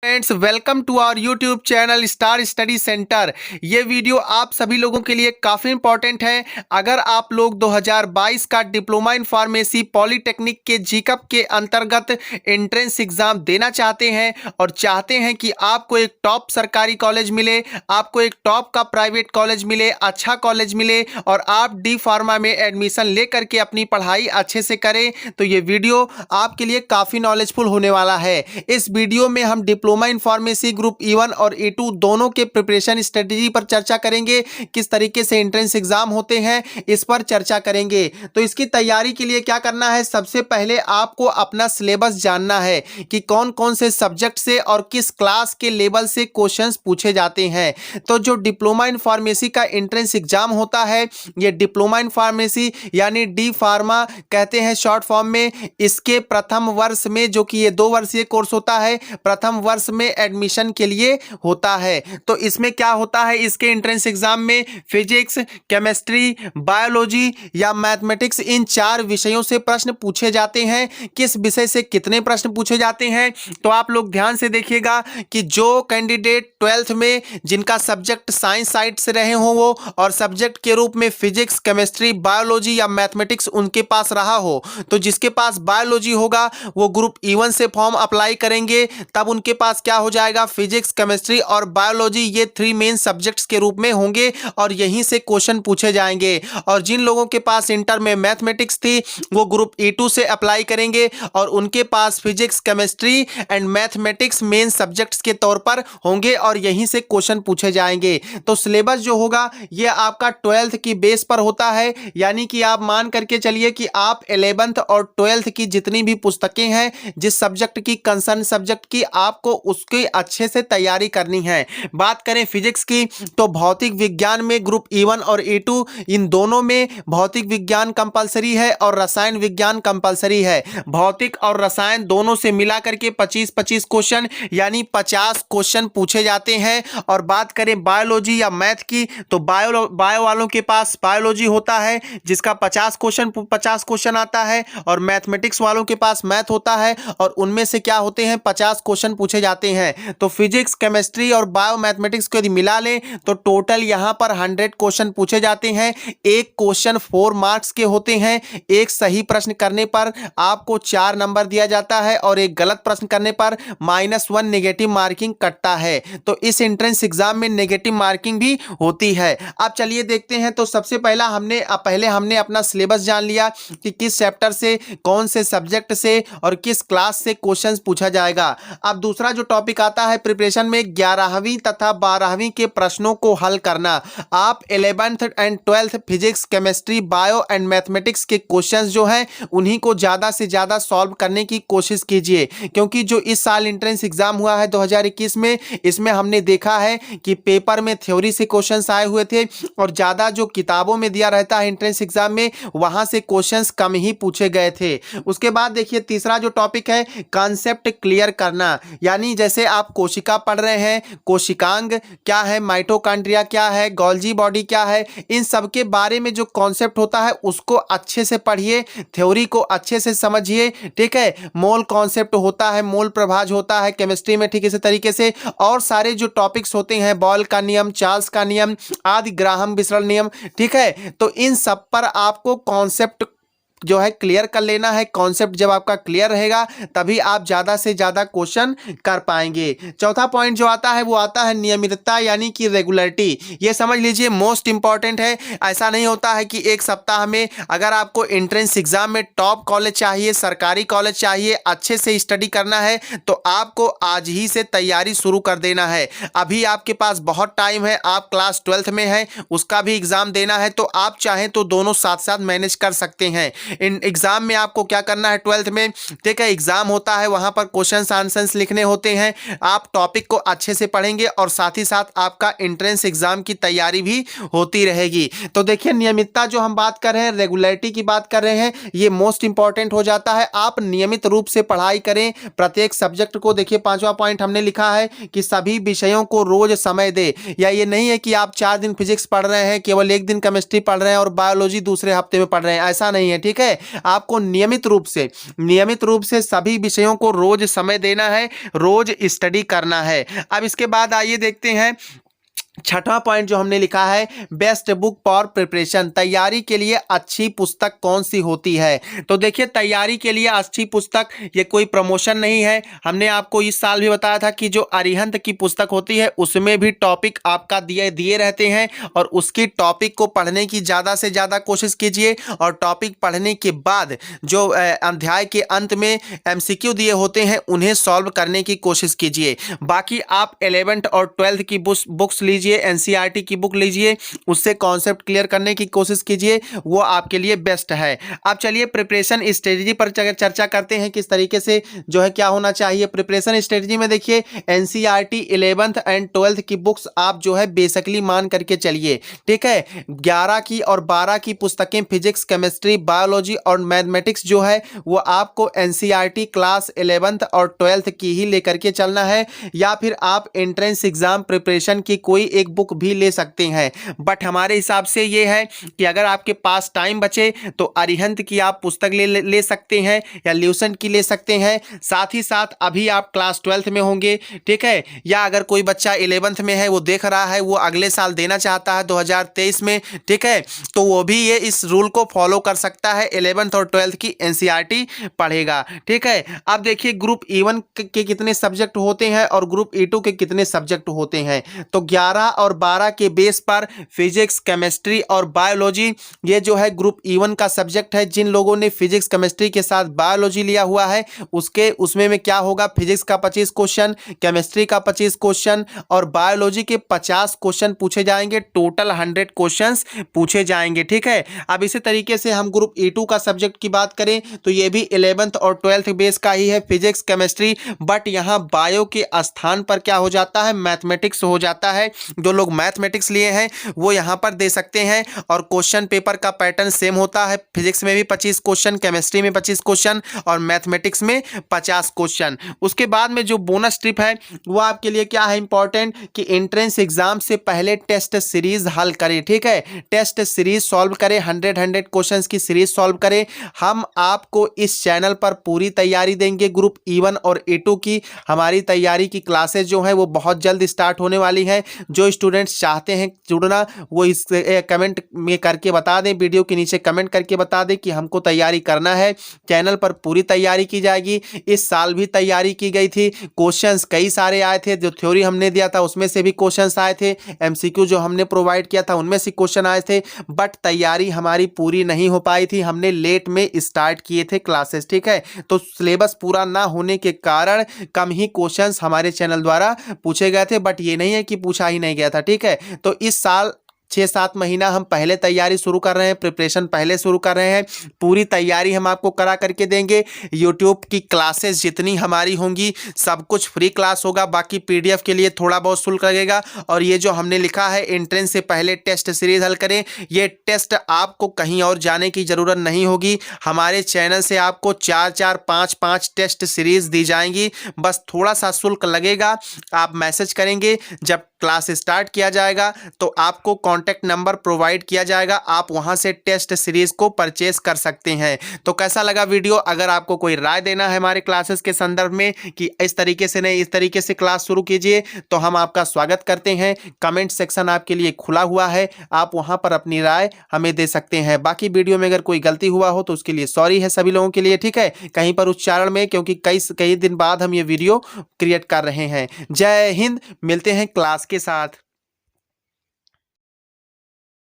Friends, welcome to our YouTube channel Star Study Centre. ये video आप सभी लोगों के लिए काफ़ी इंपॉर्टेंट है। अगर आप लोग 2022 का डिप्लोमा इन फार्मेसी पॉलीटेक्निक के जीकअप के अंतर्गत एंट्रेंस एग्जाम देना चाहते हैं और चाहते हैं कि आपको एक टॉप सरकारी कॉलेज मिले, आपको एक टॉप का प्राइवेट कॉलेज मिले, अच्छा कॉलेज मिले और आप डी फार्मा में एडमिशन ले करके अपनी पढ़ाई अच्छे से करें, तो ये वीडियो आपके लिए काफ़ी नॉलेजफुल होने वाला है। इस वीडियो में हम diploma in pharmacy group E1 और E2 दोनों के प्रिपरेशन स्ट्रेटेजी पर चर्चा करेंगे। किस तरीके से एंट्रेंस एग्जाम होते हैं इस पर चर्चा करेंगे। तो इसकी तैयारी के लिए क्या करना है, सबसे पहले आपको अपना सिलेबस जानना है कि कौन कौन से सब्जेक्ट से और किस क्लास के लेवल से क्वेश्चंस पूछे जाते हैं। तो जो डिप्लोमा इन फार्मेसी का एंट्रेंस एग्जाम होता है, ये डिप्लोमा इन फार्मेसी यानी डी फार्मा कहते हैं शॉर्ट फॉर्म में। इसके प्रथम वर्ष में, जो कि ये 2 वर्षीय कोर्स होता है, प्रथम वर्ष में एडमिशन के लिए होता है। तो इसमें क्या होता है, इसके एंट्रेंस एग्जाम में फिजिक्स, केमिस्ट्री, बायोलॉजी या मैथमेटिक्स, इन 4 विषयों से प्रश्न पूछे जाते हैं। किस विषय से कितने प्रश्न पूछे जाते हैं, तो आप लोग ध्यान से देखिएगा कि जो कैंडिडेट 12th में जिनका सब्जेक्ट साइंस साइड से रहे हों वो, और सब्जेक्ट के रूप में फिजिक्स, केमिस्ट्री, बायोलॉजी या मैथमेटिक्स उनके पास रहा हो, तो जिसके पास बायोलॉजी होगा वो ग्रुप E1 से फॉर्म अप्लाई करेंगे। तब उनके पास क्या हो जाएगा, फिजिक्स, केमिस्ट्री और बायोलॉजी, ये 3 मेन सब्जेक्ट्स के रूप में होंगे और यहीं से क्वेश्चन पूछे जाएंगे। और जिन लोगों के पास इंटर में मैथमेटिक्स थी वो ग्रुप E2 से अप्लाई करेंगे और उनके पास physics, chemistry and mathematics main subjects के तौर पर होंगे और यहीं से क्वेश्चन पूछे जाएंगे। तो सिलेबस जो होगा ये आपका 12th की बेस पर होता है, यानी कि आप मान करके चलिए कि आप 11th और 12th की जितनी भी पुस्तकें हैं, जिस सब्जेक्ट की, कंसर्न सब्जेक्ट की, आपको उसकी अच्छे से तैयारी करनी है। बात करें फिजिक्स की, तो भौतिक विज्ञान में ग्रुप E1 और E2 इन दोनों में भौतिक विज्ञान कंपलसरी है और रसायन विज्ञान कंपलसरी है। भौतिक और रसायन दोनों से मिला करके 25-25 क्वेश्चन यानी 50 क्वेश्चन पूछे जाते हैं। और बात करें बायोलॉजी या मैथ की, तो बायो वालों के पास बायोलॉजी होता है जिसका 50 क्वेश्चन आता है, और मैथमेटिक्स वालों के पास मैथ होता है और उनमें से क्या होते हैं, 50 क्वेश्चन पूछे जाते हैं। तो फिजिक्स, केमिस्ट्री और बायो मैथमेटिक्स को यदि मिला लें तो टोटल यहां पर 100 क्वेश्चन पूछे जाते हैं। एक क्वेश्चन 4 मार्क्स के होते हैं। एक सही प्रश्न करने पर आपको 4 नंबर दिया जाता है और एक गलत प्रश्न करने पर -1 नेगेटिव मार्किंग कटता है। तो इस एंट्रेंस एग्जाम में नेगेटिव मार्किंग भी होती है। अब चलिए देखते हैं। तो सबसे पहले हमने अपना सिलेबस जान लिया कि किस चैप्टर से, कौन से सब्जेक्ट से और किस क्लास से क्वेश्चंस पूछा जाएगा। अब दूसरा जो टॉपिक आता है प्रिपरेशन में, 11वीं तथा 12वीं के प्रश्नों को हल करना। आप 11th and 12th physics, chemistry, bio and mathematics के क्वेश्चंस जो हैं उन्हीं को ज़्यादा से ज़्यादा सॉल्व करने की कोशिश कीजिए, क्योंकि जो इस साल एंट्रेंस एग्जाम हुआ है 2021 में, इसमें हमने देखा है कि पेपर में थ्योरी से क्वेश्चंस आए हुए थे और ज़्यादा जो किताबों में दिया रहता है एंट्रेंस एग्जाम में, वहाँ से क्वेश्चंस कम ही पूछे गए थे। उसके बाद देखिए तीसरा जो टॉपिक है, कॉन्सेप्ट क्लियर करना। यानी जैसे आप कोशिका पढ़ रहे हैं, कोशिकांग क्या है, माइटोकॉन्ड्रिया क्या है, गोल्जी बॉडी क्या है, इन सब के बारे में जो कॉन्सेप्ट होता है उसको अच्छे से पढ़िए, थ्योरी को अच्छे से समझिए। ठीक है, मोल कॉन्सेप्ट होता है, मोल प्रभाज होता है केमिस्ट्री में, ठीक इसी तरीके से और सारे जो टॉपिक्स होते हैं, बॉयल का नियम, चार्ल्स का नियम आदि, ग्राहम विसरण नियम, ठीक है, तो इन सब पर आपको कॉन्सेप्ट जो है क्लियर कर लेना है। कॉन्सेप्ट जब आपका क्लियर रहेगा तभी आप ज़्यादा से ज़्यादा क्वेश्चन कर पाएंगे। चौथा पॉइंट जो आता है वो आता है नियमितता यानी कि रेगुलरिटी। ये समझ लीजिए मोस्ट इंपॉर्टेंट है। ऐसा नहीं होता है कि एक सप्ताह में, अगर आपको एंट्रेंस एग्जाम में टॉप कॉलेज चाहिए, सरकारी कॉलेज चाहिए, अच्छे से स्टडी करना है, तो आपको आज ही से तैयारी शुरू कर देना है। अभी आपके पास बहुत टाइम है, आप क्लास 12th में हैं, उसका भी एग्ज़ाम देना है, तो आप चाहें तो दोनों साथ साथ मैनेज कर सकते हैं। इन एग्जाम में आपको क्या करना है, 12th में, ठीक है, एग्जाम होता है, वहां पर क्वेश्चंस आंसर्स लिखने होते हैं। आप टॉपिक को अच्छे से पढ़ेंगे और साथ ही साथ आपका एंट्रेंस एग्जाम की तैयारी भी होती रहेगी। तो देखिए नियमितता जो हम बात कर रहे हैं, रेगुलरिटी की बात कर रहे हैं, ये मोस्ट इंपॉर्टेंट हो जाता है। आप नियमित रूप से पढ़ाई करें प्रत्येक सब्जेक्ट को। देखिए 5वां पॉइंट हमने लिखा है कि सभी विषयों को रोज समय दे। या ये नहीं है कि आप 4 दिन फिजिक्स पढ़ रहे हैं, केवल 1 दिन केमिस्ट्री पढ़ रहे हैं और बायोलॉजी दूसरे हफ्ते में पढ़ रहे हैं, ऐसा नहीं है। ठीक ठीक है। आपको नियमित रूप से सभी विषयों को रोज समय देना है, रोज स्टडी करना है। अब इसके बाद आइए देखते हैं छठवां पॉइंट जो हमने लिखा है, बेस्ट बुक फॉर प्रिपरेशन, तैयारी के लिए अच्छी पुस्तक कौन सी होती है। तो देखिए, तैयारी के लिए अच्छी पुस्तक, ये कोई प्रमोशन नहीं है। हमने आपको इस साल भी बताया था कि जो अरिहंत की पुस्तक होती है उसमें भी टॉपिक आपका दिए रहते हैं, और उसकी टॉपिक को पढ़ने की ज़्यादा से ज़्यादा कोशिश कीजिए, और टॉपिक पढ़ने के बाद जो अध्याय के अंत में MCQ दिए होते हैं उन्हें सॉल्व करने की कोशिश कीजिए। बाकी आप 11th और 12th की बुक्स लीजिए, NCERT की बुक लीजिए, उससे कॉन्सेप्ट क्लियर करने की कोशिश कीजिए, वो आपके लिए बेस्ट है। अब चलिए प्रिपरेशन स्ट्रेटजी पर चर्चा करते हैं, किस तरीके से जो है क्या होना चाहिए प्रिपरेशन स्ट्रेटजी में। देखिए, NCERT 11th एंड 12th की बुक्स आप जो है बेसिकली मान करके चलिए, ठीक है। 11 की और 12 की पुस्तकें फिजिक्स, केमिस्ट्री, बायोलॉजी और मैथमेटिक्स जो है वो आपको NCERT क्लास 11th और 12th की ही लेकर के चलना है, या फिर आप एंट्रेंस एग्जाम प्रिपरेशन की कोई एक बुक भी ले सकते हैं। बट हमारे हिसाब से ये है कि अगर आपके पास टाइम बचे तो अरिहंत की आप पुस्तक ले सकते हैं, या ल्यूसेंट की ले सकते हैं। साथ ही साथ अभी आप क्लास 12th में होंगे, ठीक है, या अगर कोई बच्चा 11th में है, वो देख रहा है, वो अगले साल देना चाहता है 2023 में, ठीक है, तो वो भी ये इस रूल को फॉलो कर सकता है, 11th और 12th की NCERT पढ़ेगा, ठीक है। अब देखिए, ग्रुप E1 के कितने सब्जेक्ट होते हैं और ग्रुप E2 के कितने सब्जेक्ट होते हैं। तो 11 और 12 के बेस पर फिजिक्स, केमिस्ट्री और बायोलॉजी, ये जो है ग्रुप E1 का सब्जेक्ट है। जिन लोगों ने फिजिक्स, केमिस्ट्री के साथ बायोलॉजी लिया हुआ है उसमें में क्या होगा, फिजिक्स का 25 क्वेश्चन, केमिस्ट्री का 25 क्वेश्चन और बायोलॉजी के 50 क्वेश्चन पूछे जाएंगे। टोटल 100 क्वेश्चंस पूछे जाएंगे, ठीक है। अब इसी तरीके से हम ग्रुप E2 का सब्जेक्ट की बात करें तो ये भी 11th और 12th बेस का ही है, फिजिक्स, केमिस्ट्री, बट यहाँ बायो के स्थान पर क्या हो जाता है, मैथमेटिक्स हो जाता है। जो लोग मैथमेटिक्स लिए हैं वो यहाँ पर दे सकते हैं, और क्वेश्चन पेपर का पैटर्न सेम होता है, फिजिक्स में भी 25 क्वेश्चन, केमिस्ट्री में 25 क्वेश्चन और मैथमेटिक्स में 50 क्वेश्चन। उसके बाद में जो बोनस ट्रिप है वो आपके लिए क्या है इंपॉर्टेंट, कि एंट्रेंस एग्जाम से पहले टेस्ट सीरीज हल करें, ठीक है, टेस्ट सीरीज सॉल्व करें, 100 क्वेश्चंस की सीरीज सॉल्व करें। हम आपको इस चैनल पर पूरी तैयारी देंगे ग्रुप E1 और E2 की। हमारी तैयारी की क्लासेस जो है वो बहुत जल्द स्टार्ट होने वाली है। जो स्टूडेंट्स चाहते हैं जुड़ना वो इस कमेंट में करके बता दें, वीडियो के नीचे कमेंट करके बता दें कि हमको तैयारी करना है। चैनल पर पूरी तैयारी की जाएगी। इस साल भी तैयारी की गई थी, क्वेश्चंस कई सारे आए थे, जो थ्योरी हमने दिया था उसमें से भी क्वेश्चंस आए थे, MCQ जो हमने प्रोवाइड किया था उनमें से क्वेश्चन आए थे, बट तैयारी हमारी पूरी नहीं हो पाई थी। हमने लेट में स्टार्ट किए थे क्लासेस, ठीक है, तो सिलेबस पूरा ना होने के कारण कम ही क्वेश्चंस हमारे चैनल द्वारा पूछे गए थे, बट ये नहीं है कि पूछा ही नहीं गया था, ठीक है। तो इस साल 6-7 महीना हम पहले तैयारी शुरू कर रहे हैं, प्रिपरेशन पहले शुरू कर रहे हैं। पूरी तैयारी हम आपको करा करके देंगे। यूट्यूब की क्लासेस जितनी हमारी होंगी सब कुछ फ्री क्लास होगा, बाकी PDF के लिए थोड़ा बहुत शुल्क लगेगा। और ये जो हमने लिखा है एंट्रेंस से पहले टेस्ट सीरीज हल करें, ये टेस्ट आपको कहीं और जाने की ज़रूरत नहीं होगी। हमारे चैनल से आपको 4-4, 5-5 टेस्ट सीरीज दी जाएंगी, बस थोड़ा सा शुल्क लगेगा। आप मैसेज करेंगे, जब क्लास स्टार्ट किया जाएगा तो आपको कॉन्टैक्ट नंबर प्रोवाइड किया जाएगा, आप वहां से टेस्ट सीरीज को परचेस कर सकते हैं। तो कैसा लगा वीडियो? अगर आपको कोई राय देना है हमारे क्लासेस के संदर्भ में कि इस तरीके से नहीं इस तरीके से क्लास शुरू कीजिए, तो हम आपका स्वागत करते हैं। कमेंट सेक्शन आपके लिए खुला हुआ है, आप वहां पर अपनी राय हमें दे सकते हैं। बाकी वीडियो में अगर कोई गलती हुआ हो तो उसके लिए सॉरी है सभी लोगों के लिए, ठीक है, कहीं पर उच्चारण में, क्योंकि कई दिन बाद हम ये वीडियो क्रिएट कर रहे हैं। जय हिंद, मिलते हैं क्लास के साथ।